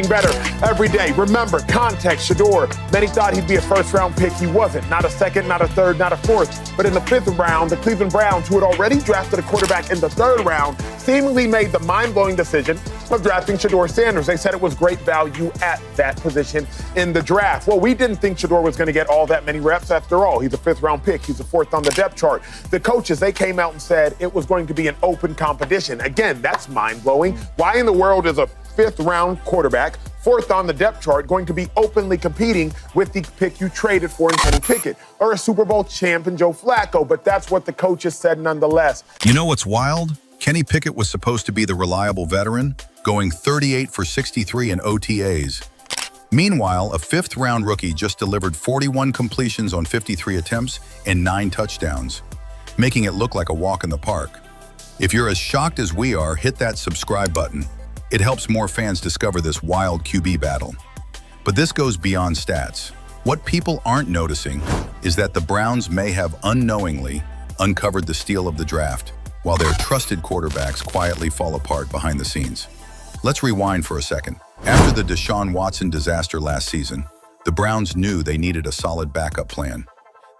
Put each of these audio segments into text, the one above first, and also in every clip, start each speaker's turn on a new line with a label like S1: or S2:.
S1: better every day. Remember, context, Shedeur. Many thought he'd be a first-round pick. He wasn't. Not a second, not a third, not a fourth. But in the fifth round, the Cleveland Browns, who had already drafted a quarterback in the third round, seemingly made the mind-blowing decision of drafting Shedeur Sanders. They said it was great value at that position in the draft. Well, we didn't think Shedeur was going to get all that many reps after all. He's a fifth-round pick. He's a fourth on the depth chart. The coaches, they came out and said it was going to be an open competition. Again, that's mind-blowing. Why in the world is a fifth-round quarterback, fourth on the depth chart, going to be openly competing with the pick you traded for in Kenny Pickett or a Super Bowl champ in Joe Flacco? But that's what the coaches said nonetheless.
S2: You know what's wild? Kenny Pickett was supposed to be the reliable veteran, going 38 for 63 in OTAs. Meanwhile, a fifth-round rookie just delivered 41 completions on 53 attempts and 9 touchdowns, making it look like a walk in the park. If you're as shocked as we are, hit that subscribe button. It helps more fans discover this wild QB battle. But this goes beyond stats. What people aren't noticing is that the Browns may have unknowingly uncovered the steal of the draft, while their trusted quarterbacks quietly fall apart behind the scenes. Let's rewind for a second. After the Deshaun Watson disaster last season, the Browns knew they needed a solid backup plan.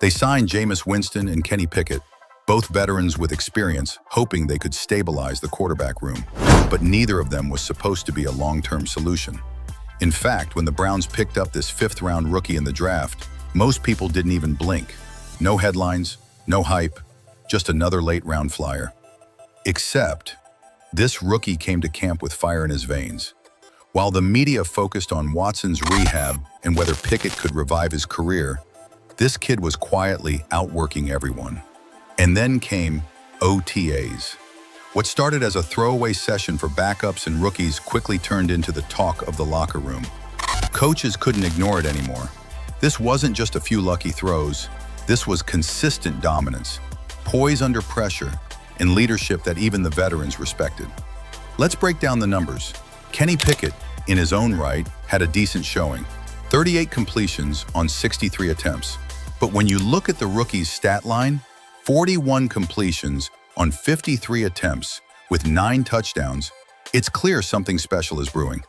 S2: They signed Jameis Winston and Kenny Pickett, both veterans with experience, hoping they could stabilize the quarterback room. But neither of them was supposed to be a long-term solution. In fact, when the Browns picked up this fifth-round rookie in the draft, most people didn't even blink. No headlines, no hype, just another late-round flyer. Except, this rookie came to camp with fire in his veins. While the media focused on Watson's rehab and whether Pickett could revive his career, this kid was quietly outworking everyone. And then came OTAs. What started as a throwaway session for backups and rookies quickly turned into the talk of the locker room. Coaches couldn't ignore it anymore. This wasn't just a few lucky throws. This was consistent dominance, poise under pressure, and leadership that even the veterans respected. Let's break down the numbers. Kenny Pickett, in his own right, had a decent showing. 38 completions on 63 attempts. But when you look at the rookie's stat line, 41 completions on 53 attempts with 9 touchdowns, it's clear something special is brewing.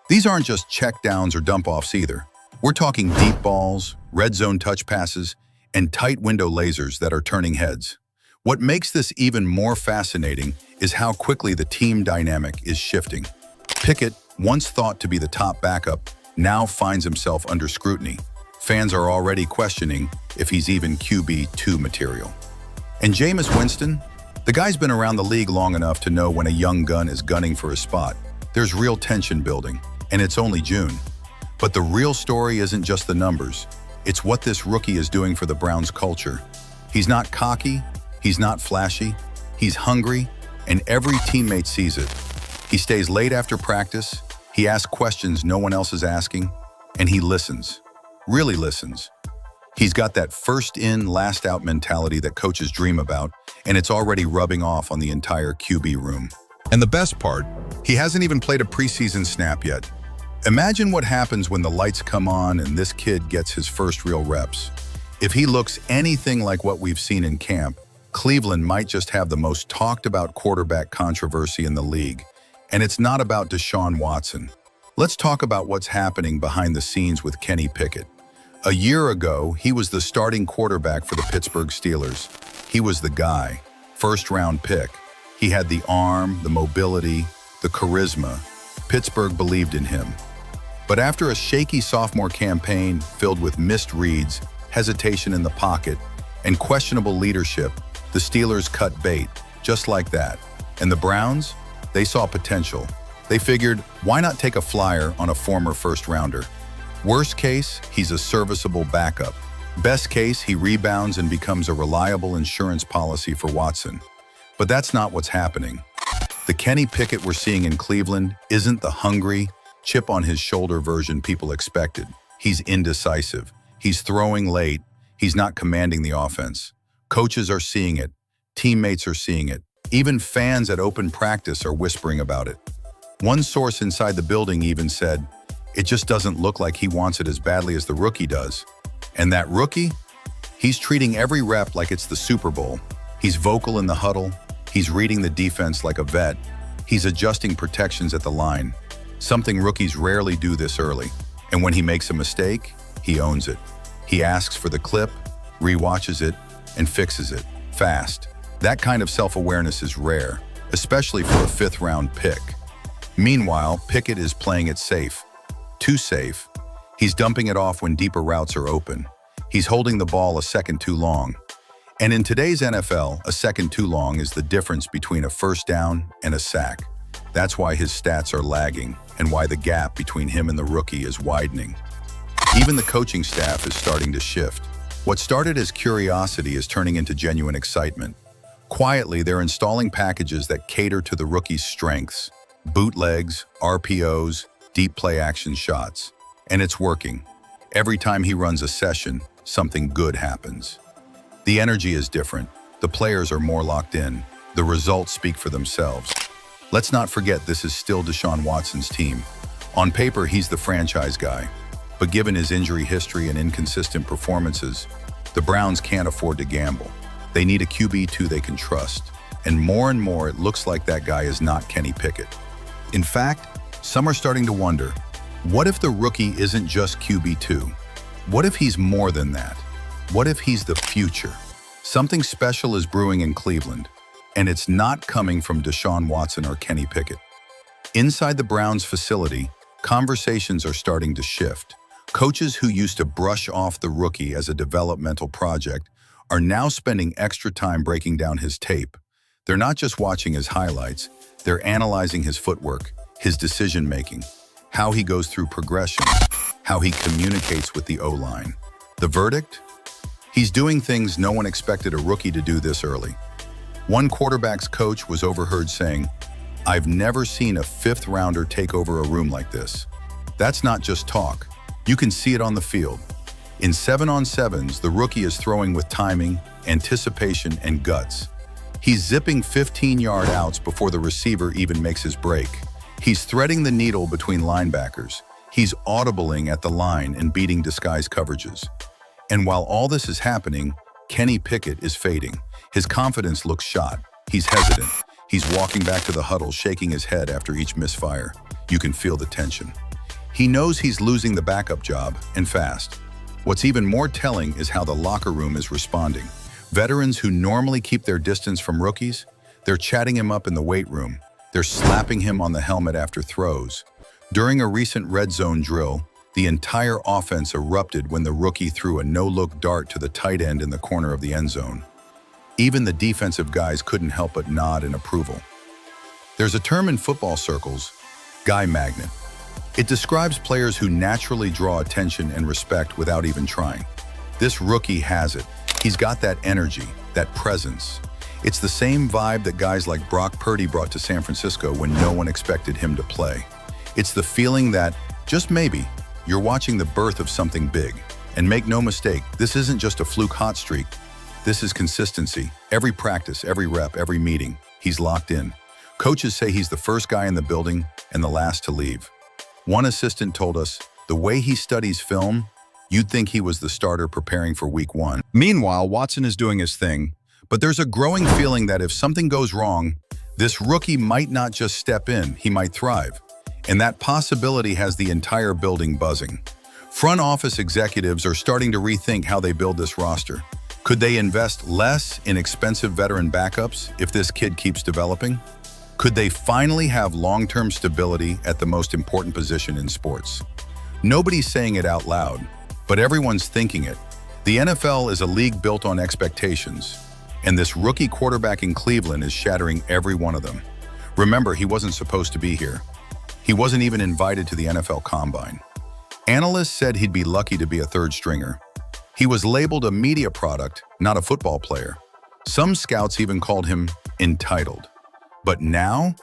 S2: These aren't just checkdowns or dump-offs either. We're talking deep balls, red zone touch passes, and tight window lasers that are turning heads. What makes this even more fascinating is how quickly the team dynamic is shifting. Pickett, once thought to be the top backup, now finds himself under scrutiny. Fans are already questioning if he's even QB2 material. And Jameis Winston, the guy's been around the league long enough to know when a young gun is gunning for a spot. There's real tension building, and it's only June. But the real story isn't just the numbers. It's what this rookie is doing for the Browns culture. He's not cocky, he's not flashy, he's hungry, and every teammate sees it. He stays late after practice, he asks questions no one else is asking, and he listens. Really listens. He's got that first in, last out mentality that coaches dream about, and it's already rubbing off on the entire QB room. And the best part, he hasn't even played a preseason snap yet. Imagine what happens when the lights come on and this kid gets his first real reps. If he looks anything like what we've seen in camp, Cleveland might just have the most talked about quarterback controversy in the league. And it's not about Deshaun Watson. Let's talk about what's happening behind the scenes with Kenny Pickett. A year ago, he was the starting quarterback for the Pittsburgh Steelers. He was the guy, first-round pick. He had the arm, the mobility, the charisma. Pittsburgh believed in him. But after a shaky sophomore campaign filled with missed reads, hesitation in the pocket, and questionable leadership, the Steelers cut bait, just like that. And the Browns? They saw potential. They figured, why not take a flyer on a former first-rounder? Worst case, he's a serviceable backup. Best case, he rebounds and becomes a reliable insurance policy for Watson. But that's not what's happening. The Kenny Pickett we're seeing in Cleveland isn't the hungry, chip-on-his-shoulder version people expected. He's indecisive. He's throwing late. He's not commanding the offense. Coaches are seeing it. Teammates are seeing it. Even fans at open practice are whispering about it. One source inside the building even said, it just doesn't look like he wants it as badly as the rookie does. And that rookie? He's treating every rep like it's the Super Bowl. He's vocal in the huddle. He's reading the defense like a vet. He's adjusting protections at the line. something rookies rarely do this early. And when he makes a mistake, he owns it. He asks for the clip, rewatches it, and fixes it fast. That kind of self-awareness is rare, especially for a fifth-round pick. Meanwhile, Pickett is playing it safe. Too safe. He's dumping it off when deeper routes are open. He's holding the ball a second too long. And in today's NFL, a second too long is the difference between a first down and a sack. That's why his stats are lagging and why the gap between him and the rookie is widening. Even the coaching staff is starting to shift. What started as curiosity is turning into genuine excitement. Quietly, they're installing packages that cater to the rookie's strengths: bootlegs, RPOs, deep play action shots. And it's working. Every time he runs a session, something good happens. The energy is different. The players are more locked in. The results speak for themselves. Let's not forget this is still Deshaun Watson's team. On paper, he's the franchise guy. But given his injury history and inconsistent performances, the Browns can't afford to gamble. They need a QB2 they can trust. And more, it looks like that guy is not Kenny Pickett. In fact, some are starting to wonder, what if the rookie isn't just QB2? What if he's more than that? What if he's the future? Something special is brewing in Cleveland, and it's not coming from Deshaun Watson or Kenny Pickett. Inside the Browns facility, conversations are starting to shift. Coaches who used to brush off the rookie as a developmental project are now spending extra time breaking down his tape. They're not just watching his highlights, they're analyzing his footwork, his decision-making, how he goes through progression, how he communicates with the O-line. The verdict? He's doing things no one expected a rookie to do this early. One quarterback's coach was overheard saying, "I've never seen a fifth-rounder take over a room like this." That's not just talk. You can see it on the field. In 7-on-7s, the rookie is throwing with timing, anticipation, and guts. He's zipping 15-yard outs before the receiver even makes his break. He's threading the needle between linebackers. He's audibling at the line and beating disguise coverages. And while all this is happening, Kenny Pickett is fading. His confidence looks shot. He's hesitant. He's walking back to the huddle, shaking his head after each misfire. You can feel the tension. He knows he's losing the backup job, and fast. What's even more telling is how the locker room is responding. Veterans who normally keep their distance from rookies, they're chatting him up in the weight room. They're slapping him on the helmet after throws. During a recent red zone drill, the entire offense erupted when the rookie threw a no-look dart to the tight end in the corner of the end zone. Even the defensive guys couldn't help but nod in approval. There's a term in football circles, guy magnet. It describes players who naturally draw attention and respect without even trying. This rookie has it. He's got that energy, that presence. It's the same vibe that guys like Brock Purdy brought to San Francisco when no one expected him to play. It's the feeling that, just maybe, you're watching the birth of something big. And make no mistake, this isn't just a fluke hot streak. This is consistency. Every practice, every rep, every meeting, he's locked in. Coaches say he's the first guy in the building and the last to leave. One assistant told us, the way he studies film, you'd think he was the starter preparing for week 1. Meanwhile, Watson is doing his thing, but there's a growing feeling that if something goes wrong, this rookie might not just step in, he might thrive. And that possibility has the entire building buzzing. Front office executives are starting to rethink how they build this roster. Could they invest less in expensive veteran backups if this kid keeps developing? Could they finally have long-term stability at the most important position in sports? Nobody's saying it out loud, but everyone's thinking it. The NFL is a league built on expectations, and this rookie quarterback in Cleveland is shattering every one of them. Remember, he wasn't supposed to be here. He wasn't even invited to the NFL Combine. Analysts said he'd be lucky to be a third stringer. He was labeled a media product, not a football player. Some scouts even called him entitled. But now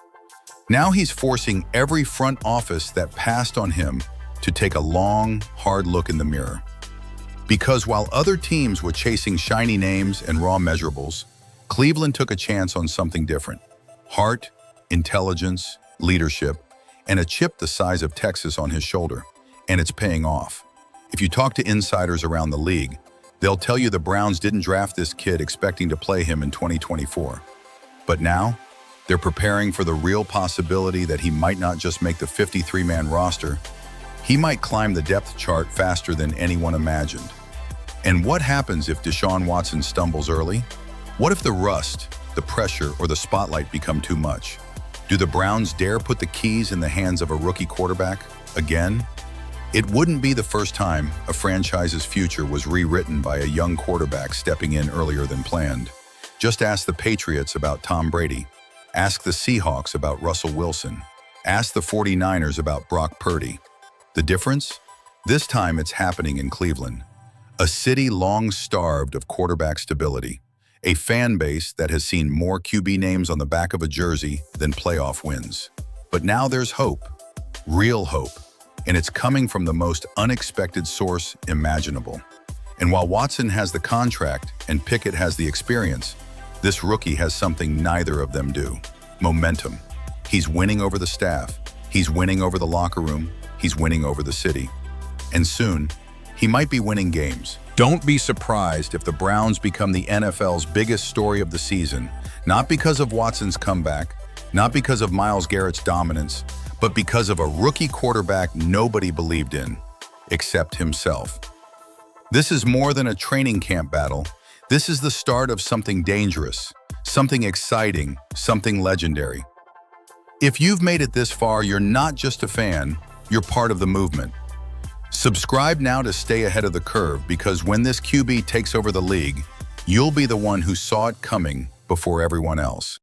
S2: he's forcing every front office that passed on him to take a long, hard look in the mirror. Because while other teams were chasing shiny names and raw measurables, Cleveland took a chance on something different. Heart, intelligence, leadership, and a chip the size of Texas on his shoulder. And it's paying off. If you talk to insiders around the league, they'll tell you the Browns didn't draft this kid expecting to play him in 2024. But now, They're preparing for the real possibility that he might not just make the 53-man roster, he might climb the depth chart faster than anyone imagined. And what happens if Deshaun Watson stumbles early? What if the rust, the pressure, or the spotlight become too much? Do the Browns dare put the keys in the hands of a rookie quarterback again? It wouldn't be the first time a franchise's future was rewritten by a young quarterback stepping in earlier than planned. Just ask the Patriots about Tom Brady. Ask the Seahawks about Russell Wilson. Ask the 49ers about Brock Purdy. The difference? This time it's happening in Cleveland, a city long starved of quarterback stability, a fan base that has seen more QB names on the back of a jersey than playoff wins. But now there's hope, real hope, and it's coming from the most unexpected source imaginable. And while Watson has the contract and Pickett has the experience, this rookie has something neither of them do: momentum. He's winning over the staff, he's winning over the locker room, he's winning over the city. And soon, he might be winning games. Don't be surprised if the Browns become the NFL's biggest story of the season, not because of Watson's comeback, not because of Myles Garrett's dominance, but because of a rookie quarterback nobody believed in, except himself. This is more than a training camp battle. This is the start of something dangerous, something exciting, something legendary. If you've made it this far, you're not just a fan, you're part of the movement. Subscribe now to stay ahead of the curve, because when this QB takes over the league, you'll be the one who saw it coming before everyone else.